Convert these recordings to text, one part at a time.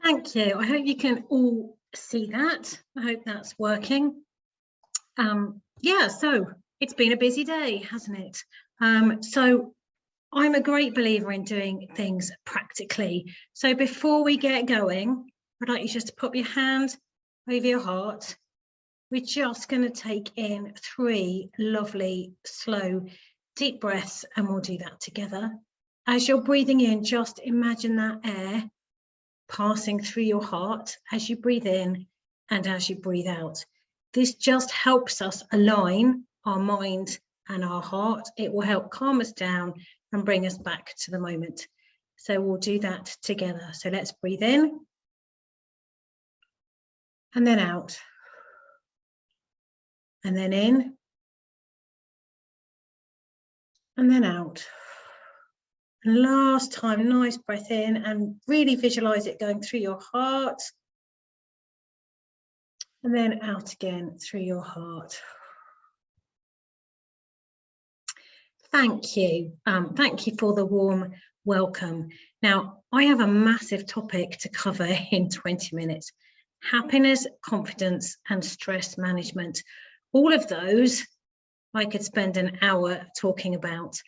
Thank you. I hope you can all see that. I hope that's working. Yeah, so it's been a busy day, hasn't it? So I'm a great believer in doing things practically. So before we get going, I'd like you just to put your hand over your heart. We're just going to take in 3 lovely, slow, deep breaths, and we'll do that together. As you're breathing in, just imagine that air passing through your heart as you breathe in and as you breathe out. This just helps us align our mind and our heart. It will help calm us down and bring us back to the moment. So we'll do that together. So let's breathe in and then out. And then in and then out. And last time, nice breath in and really visualize it going through your heart. And then out again through your heart. Thank you. Thank you for the warm welcome. Now, I have a massive topic to cover in 20 minutes. Happiness, confidence, and stress management. All of those I could spend an hour talking about.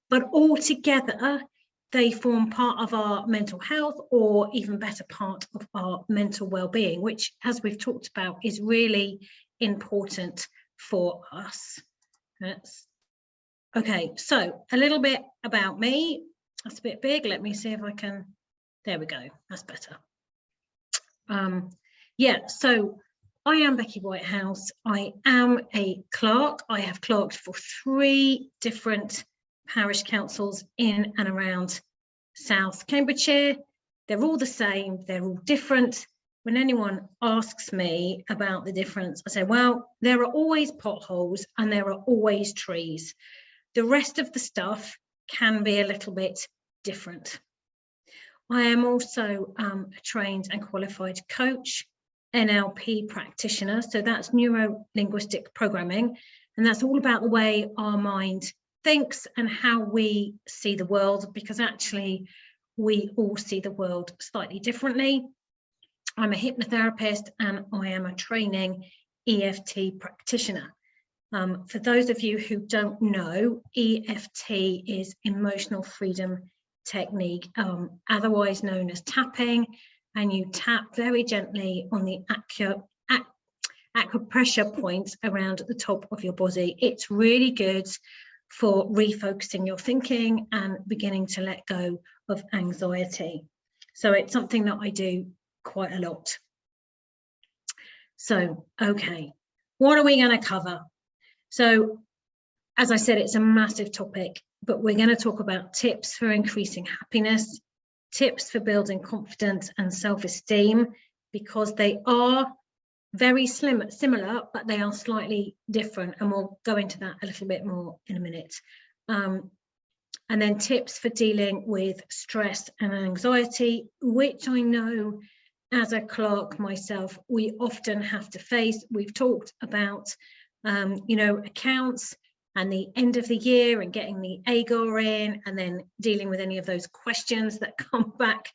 But all together, they form part of our mental health, or even better, part of our mental well-being, which, as we've talked about, is really important for us. Okay, so a little bit about me. That's a bit big. Let me see if I can. There we go. That's better. Yeah, so I am Beckie Whitehouse. I am a clerk. I have clerked for 3 different parish councils in and around South Cambridgeshire. They're all the same. They're all different. When anyone asks me about the difference, I say, well, there are always potholes and there are always trees. The rest of the stuff can be a little bit different. I am also a trained and qualified coach, NLP practitioner. So that's neuro-linguistic programming. And that's all about the way our mind thinks and how we see the world, because actually we all see the world slightly differently. I'm a hypnotherapist and I am a training EFT practitioner. For those of you who don't know, EFT is emotional freedom technique, otherwise known as tapping, and you tap very gently on the acupressure points around the top of your body. It's really good for refocusing your thinking and beginning to let go of anxiety. So it's something that I do quite a lot. So, okay, what are we going to cover? So, as I said, it's a massive topic, but we're going to talk about tips for increasing happiness, tips for building confidence and self-esteem, because they are very similar, but they are slightly different. And we'll go into that a little bit more in a minute. And then tips for dealing with stress and anxiety, which I know as a clerk myself, we often have to face. We've talked about accounts and the end of the year and getting the AGAR in, and then dealing with any of those questions that come back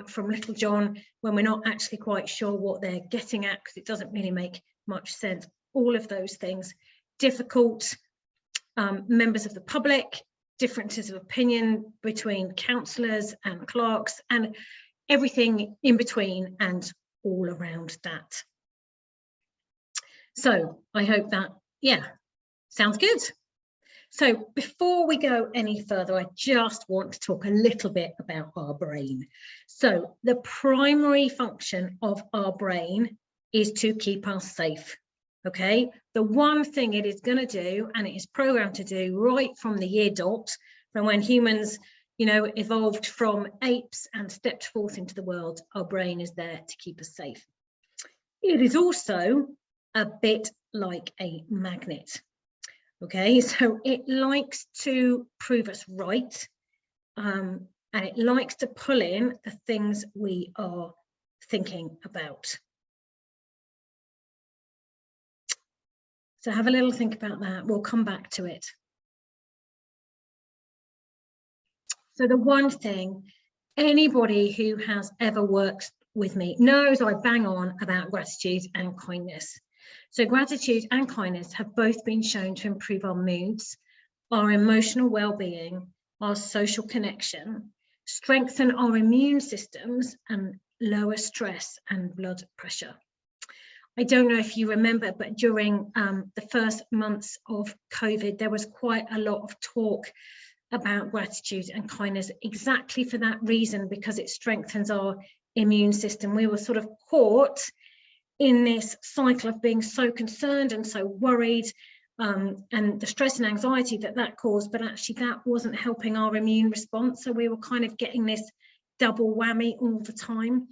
from Little John when we're not actually quite sure what they're getting at, because it doesn't really make much sense. All of those things, difficult members of the public, differences of opinion between councillors and clerks, and everything in between and all around that. So I hope that, yeah, sounds good. So before we go any further, I just want to talk a little bit about our brain. So the primary function of our brain is to keep us safe. Okay, the one thing it is going to do, and it is programmed to do right from the year dot, from when humans, evolved from apes and stepped forth into the world, our brain is there to keep us safe. It is also a bit like a magnet. Okay, so it likes to prove us right, and it likes to pull in the things we are thinking about. So have a little think about that. We'll come back to it. So the one thing Anybody who has ever worked with me knows I bang on about gratitude and kindness. So gratitude and kindness have both been shown to improve our moods, our emotional well-being, our social connection, strengthen our immune systems, and lower stress and blood pressure. I don't know if you remember, but during the first months of COVID, there was quite a lot of talk about gratitude and kindness, exactly for that reason, because it strengthens our immune system. We were sort of caught in this cycle of being so concerned and so worried, and the stress and anxiety that caused, but actually that wasn't helping our immune response. So we were kind of getting this double whammy all the time.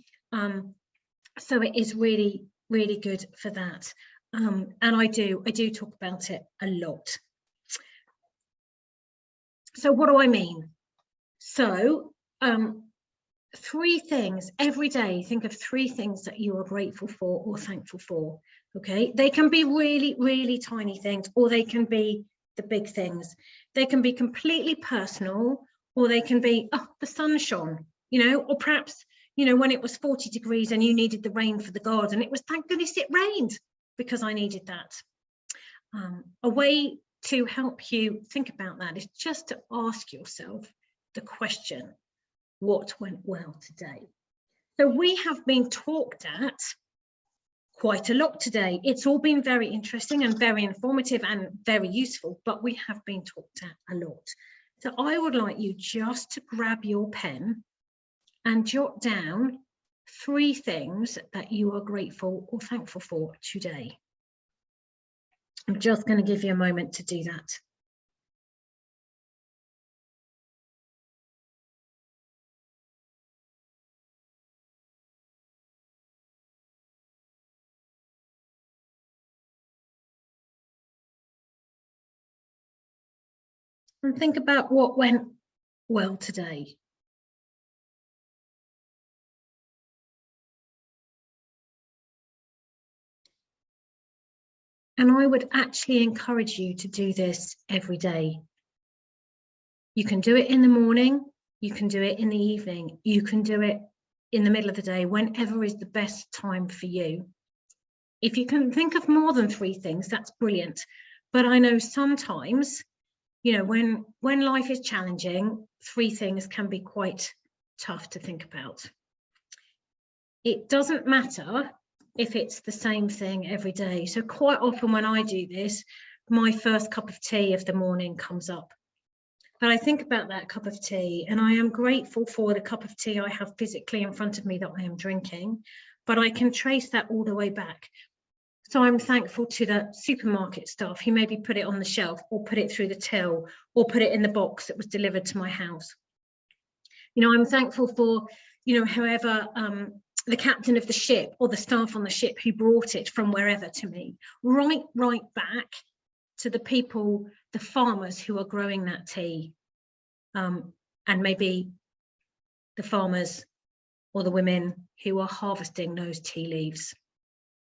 So it is really, really good for that. And I do talk about it a lot. So what do I mean? So 3 things every day. Think of 3 things that you are grateful for or thankful for. Okay, they can be really, really tiny things, or they can be the big things. They can be completely personal, or they can be, oh, the sun shone, you know, or perhaps, you know, when it was 40 degrees and you needed the rain for the garden, it was, thank goodness it rained because I needed that. A way to help you think about that is just to ask yourself the question, what went well today? So we have been talked at quite a lot today. It's all been very interesting and very informative and very useful, but we have been talked at a lot. So I would like you just to grab your pen and jot down 3 things that you are grateful or thankful for today. I'm just going to give you a moment to do that. And think about what went well today. And I would actually encourage you to do this every day. You can do it in the morning, you can do it in the evening, you can do it in the middle of the day, whenever is the best time for you. If you can think of more than 3 things, that's brilliant. But I know sometimes, you know, when life is challenging, 3 things can be quite tough to think about. It doesn't matter if it's the same thing every day. So quite often when I do this, my first cup of tea of the morning comes up. But I think about that cup of tea, and I am grateful for the cup of tea I have physically in front of me that I am drinking, but I can trace that all the way back. So I'm thankful to the supermarket staff who maybe put it on the shelf or put it through the till or put it in the box that was delivered to my house. You know, I'm thankful for, you know, whoever, the captain of the ship or the staff on the ship who brought it from wherever to me, right back to the people, the farmers who are growing that tea, and maybe the farmers or the women who are harvesting those tea leaves.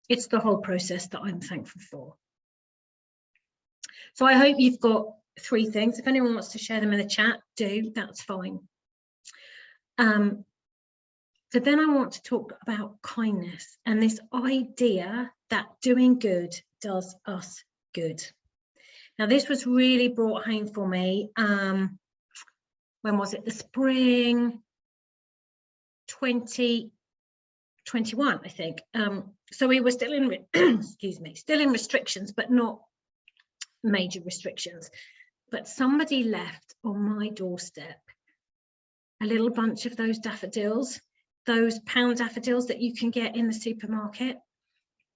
It's the whole process that I'm thankful for. So I hope you've got 3 things. If anyone wants to share them in the chat, do, that's fine. So then I want to talk about kindness and this idea that doing good does us good. Now, this was really brought home for me. When was it? The spring 2021, I think. So we were still in, excuse me, still in restrictions, but not major restrictions. But somebody left on my doorstep a little bunch of those daffodils, those pound daffodils that you can get in the supermarket.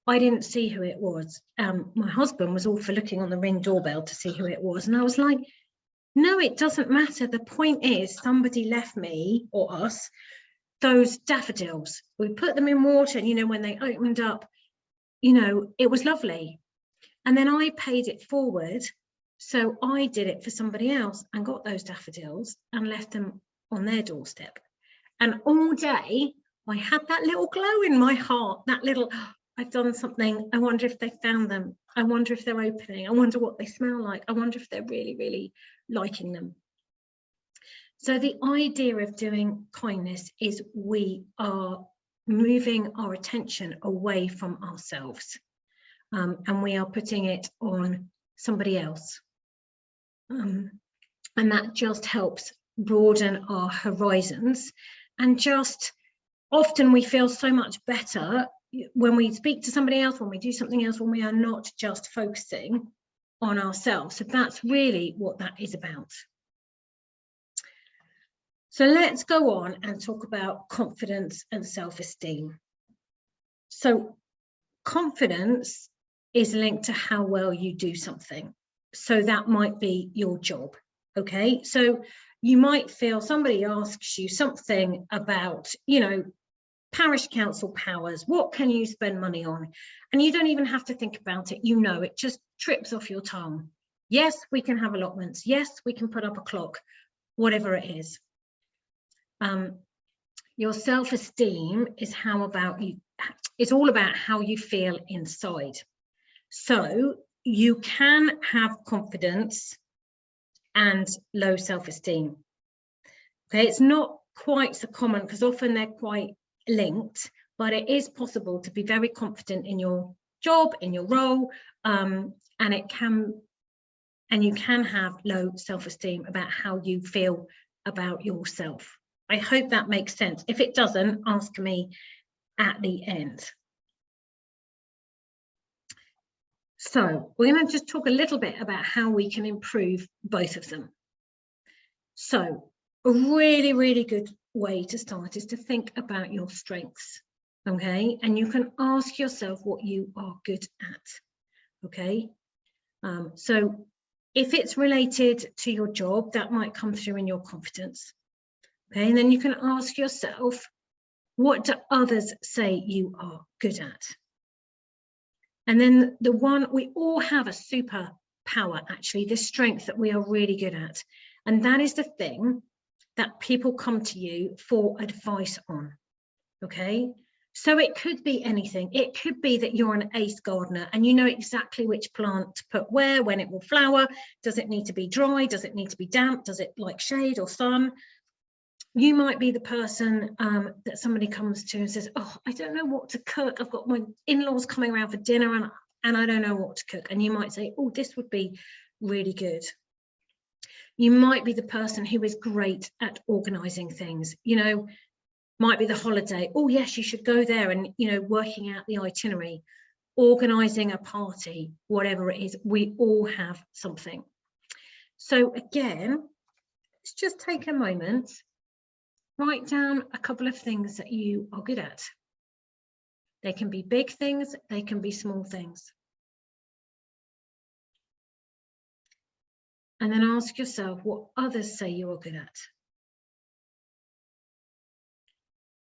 I didn't see who it was. My husband was all for looking on the Ring doorbell to see who it was. And I was like, no, it doesn't matter. The point is somebody left me or us those daffodils. We put them in water and, you know, when they opened up, you know, it was lovely. And then I paid it forward. So I did it for somebody else and got those daffodils and left them on their doorstep. And all day I had that little glow in my heart, that little, I've done something. I wonder if they found them. I wonder if they're opening. I wonder what they smell like. I wonder if they're really, really liking them. So the idea of doing kindness is we are moving our attention away from ourselves, and we are putting it on somebody else. And that just helps broaden our horizons, and just often we feel so much better when we speak to somebody else, when we do something else, when we are not just focusing on ourselves. So that's really what that is about. So let's go on and talk about confidence and self-esteem. So confidence is linked to how well you do something. So that might be your job. Okay, so you might feel somebody asks you something about, you know, parish council powers, what can you spend money on? And you don't even have to think about it, you know, it just trips off your tongue. Yes, we can have allotments. Yes, we can put up a clock, whatever it is. Your self-esteem is how about you, it's all about how you feel inside. So you can have confidence and low self-esteem. Okay, it's not quite so common because often they're quite linked, but it is possible to be very confident in your job, in your role, and you can have low self-esteem about how you feel about yourself. I hope that makes sense. If it doesn't, ask me at the end. So we're going to just talk a little bit about how we can improve both of them. So a really, really good way to start is to think about your strengths, okay? And you can ask yourself what you are good at, okay? So if it's related to your job, that might come through in your confidence, okay? And then you can ask yourself, what do others say you are good at? And then the one, we all have a superpower, actually, the strength that we are really good at. And that is the thing that people come to you for advice on, okay? So it could be anything. It could be that you're an ace gardener and you know exactly which plant to put where, when it will flower. Does it need to be dry? Does it need to be damp? Does it like shade or sun? You might be the person that somebody comes to and says, oh, I don't know what to cook. I've got my in-laws coming around for dinner and I don't know what to cook. And you might say, oh, this would be really good. You might be the person who is great at organising things, you know, might be the holiday. Oh, yes, you should go there and, you know, working out the itinerary, organising a party, whatever it is, we all have something. So again, let's just take a moment, write down a couple of things that you are good at. They can be big things, they can be small things. And then ask yourself what others say you are good at.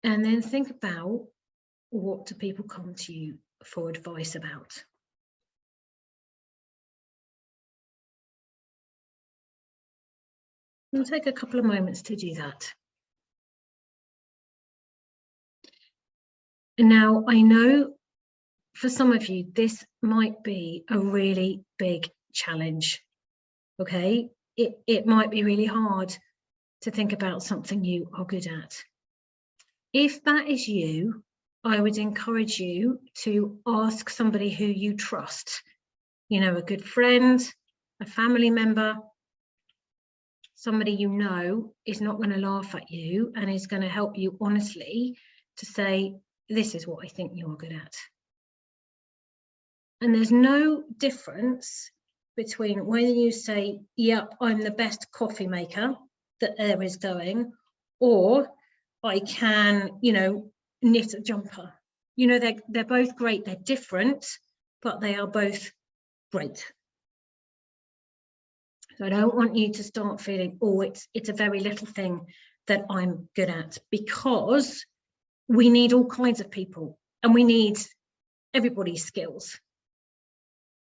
And then think about, what do people come to you for advice about? We'll take a couple of moments to do that. Now, I know for some of you, this might be a really big challenge. Okay, it might be really hard to think about something you are good at. If that is you, I would encourage you to ask somebody who you trust, you know, a good friend, a family member, somebody you know is not going to laugh at you and is going to help you honestly to say, this is what I think you are good at. And there's no difference between whether you say, yep, I'm the best coffee maker that there is going, or I can, you know, knit a jumper. You know, they're both great. They're different, but they are both great. So I don't want you to start feeling, oh, it's a very little thing that I'm good at, because we need all kinds of people and we need everybody's skills.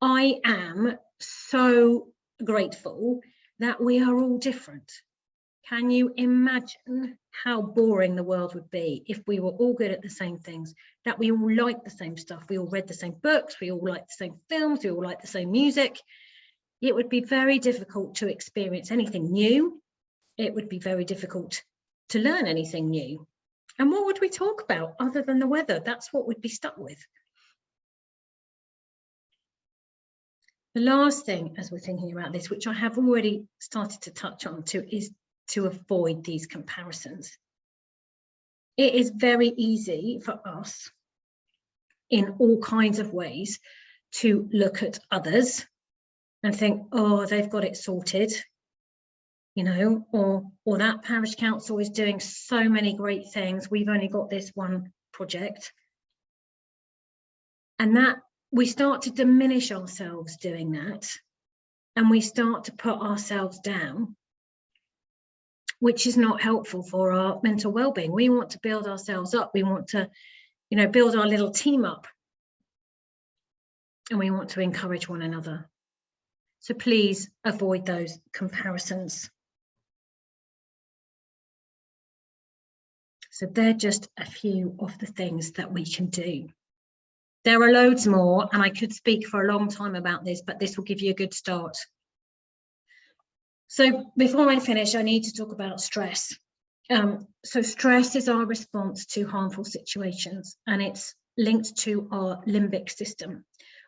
I am so grateful that we are all different. Can you imagine how boring the world would be if we were all good at the same things, that we all like the same stuff, we all read the same books, we all like the same films, we all like the same music? It would be very difficult to experience anything new it would be very difficult to learn anything new. And what would we talk about other than the weather? That's what we'd be stuck with. The last thing, as we're thinking about this, which I have already started to touch on is to avoid these comparisons. It is very easy for us in all kinds of ways to look at others and think, oh, they've got it sorted, you know, or that parish council is doing so many great things. We've only got this one project. And that we start to diminish ourselves doing that. And we start to put ourselves down, which is not helpful for our mental well-being. We want to build ourselves up. We want to, you know, build our little team up. And we want to encourage one another. So please avoid those comparisons. So they're just a few of the things that we can do. There are loads more, and I could speak for a long time about this, but this will give you a good start. So before I finish, I need to talk about stress. So stress is our response to harmful situations, and it's linked to our limbic system,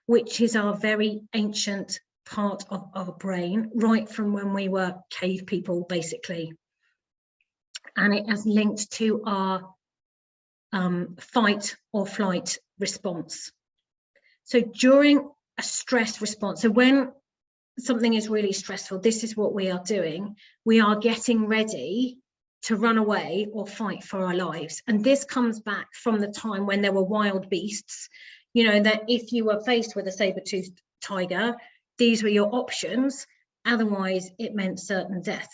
which is our very ancient part of our brain, right from when we were cave people, basically. And it has linked to our fight or flight response. So during a stress response, so when something is really stressful, this is what we are doing. We are getting ready to run away or fight for our lives. And this comes back from the time when there were wild beasts, you know, that if you were faced with a saber-toothed tiger, these were your options. Otherwise, it meant certain death.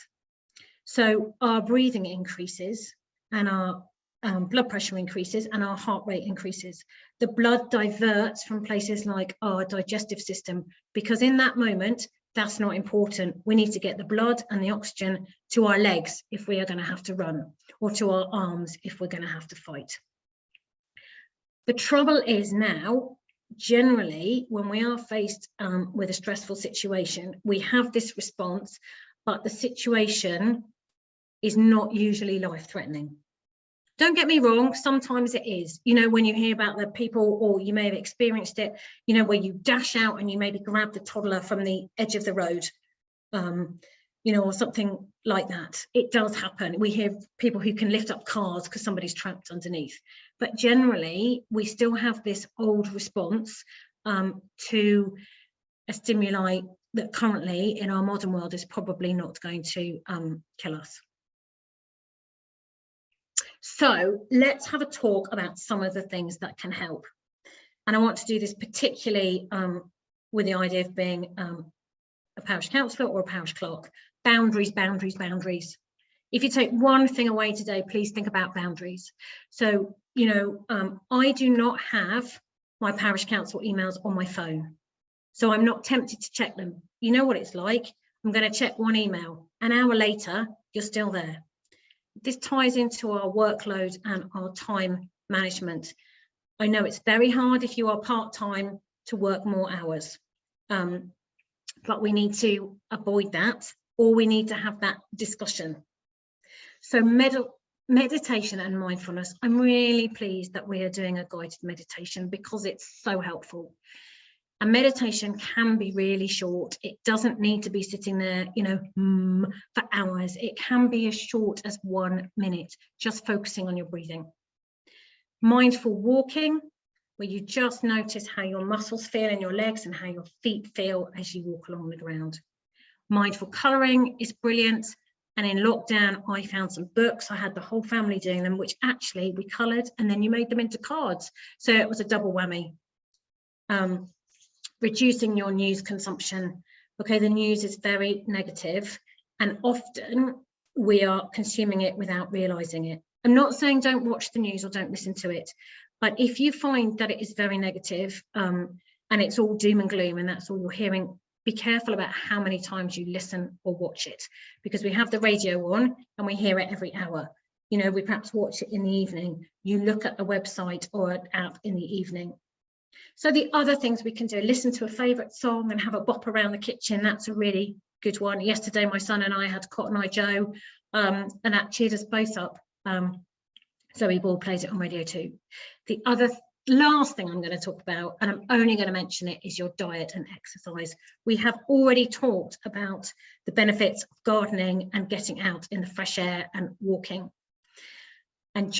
So our breathing increases and our blood pressure increases and our heart rate increases. The blood diverts from places like our digestive system, because in that moment, that's not important. We need to get the blood and the oxygen to our legs if we are going to have to run, or to our arms if we're going to have to fight. The trouble is now, generally, when we are faced with a stressful situation, we have this response, but the situation is not usually life-threatening. Don't get me wrong, sometimes it is. You know, when you hear about the people, or you may have experienced it, you know, where you dash out and you maybe grab the toddler from the edge of the road, you know, or something like that. It does happen. We hear people who can lift up cars because somebody's trapped underneath. But generally, we still have this old response to a stimuli that currently in our modern world is probably not going to kill us. So let's have a talk about some of the things that can help. And I want to do this particularly with the idea of being a parish councillor or a parish clerk. Boundaries, boundaries, boundaries. If you take one thing away today, please think about boundaries. So, you know, I do not have my parish council emails on my phone. So I'm not tempted to check them. You know what it's like. I'm going to check one email. An hour later, you're still there. This ties into our workload and our time management. I know it's very hard if you are part-time to work more hours, but we need to avoid that, or we need to have that discussion. So meditation and mindfulness, I'm really pleased that we are doing a guided meditation because it's so helpful. A meditation can be really short. It doesn't need to be sitting there, you know, for hours. It can be as short as 1 minute, just focusing on your breathing. Mindful walking, where you just notice how your muscles feel in your legs and how your feet feel as you walk along the ground. Mindful colouring is brilliant. And in lockdown, I found some books. I had the whole family doing them, which actually we coloured and then you made them into cards. So it was a double whammy. Reducing your news consumption. Okay, the news is very negative and often we are consuming it without realizing it. I'm not saying don't watch the news or don't listen to it, but if you find that it is very negative and it's all doom and gloom and that's all you're hearing, be careful about how many times you listen or watch it, because we have the radio on and we hear it every hour. You know, we perhaps watch it in the evening. You look at a website or an app in the evening. So the other things we can do, listen to a favourite song and have a bop around the kitchen. That's a really good one. Yesterday, my son and I had Cotton Eye Joe and that cheered us both up. Zoe Ball plays it on Radio 2. The other last thing I'm going to talk about, and I'm only going to mention it, is your diet and exercise. We have already talked about the benefits of gardening and getting out in the fresh air and walking. And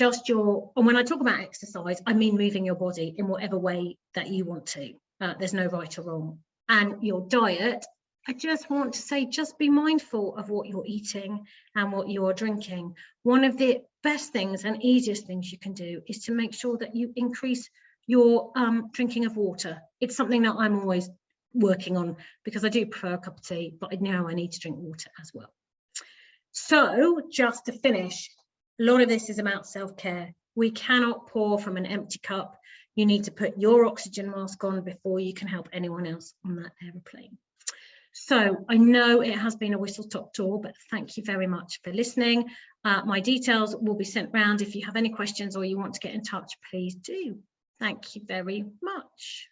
when I talk about exercise, I mean moving your body in whatever way that you want to. There's no right or wrong. And your diet, I just want to say, just be mindful of what you're eating and what you're drinking. One of the best things and easiest things you can do is to make sure that you increase your drinking of water. It's something that I'm always working on because I do prefer a cup of tea, but I know I need to drink water as well. So just to finish, a lot of this is about self-care. We cannot pour from an empty cup. You need to put your oxygen mask on before you can help anyone else on that aeroplane. So I know it has been a whistle-stop tour, but thank you very much for listening. My details will be sent round. If you have any questions or you want to get in touch, please do. Thank you very much.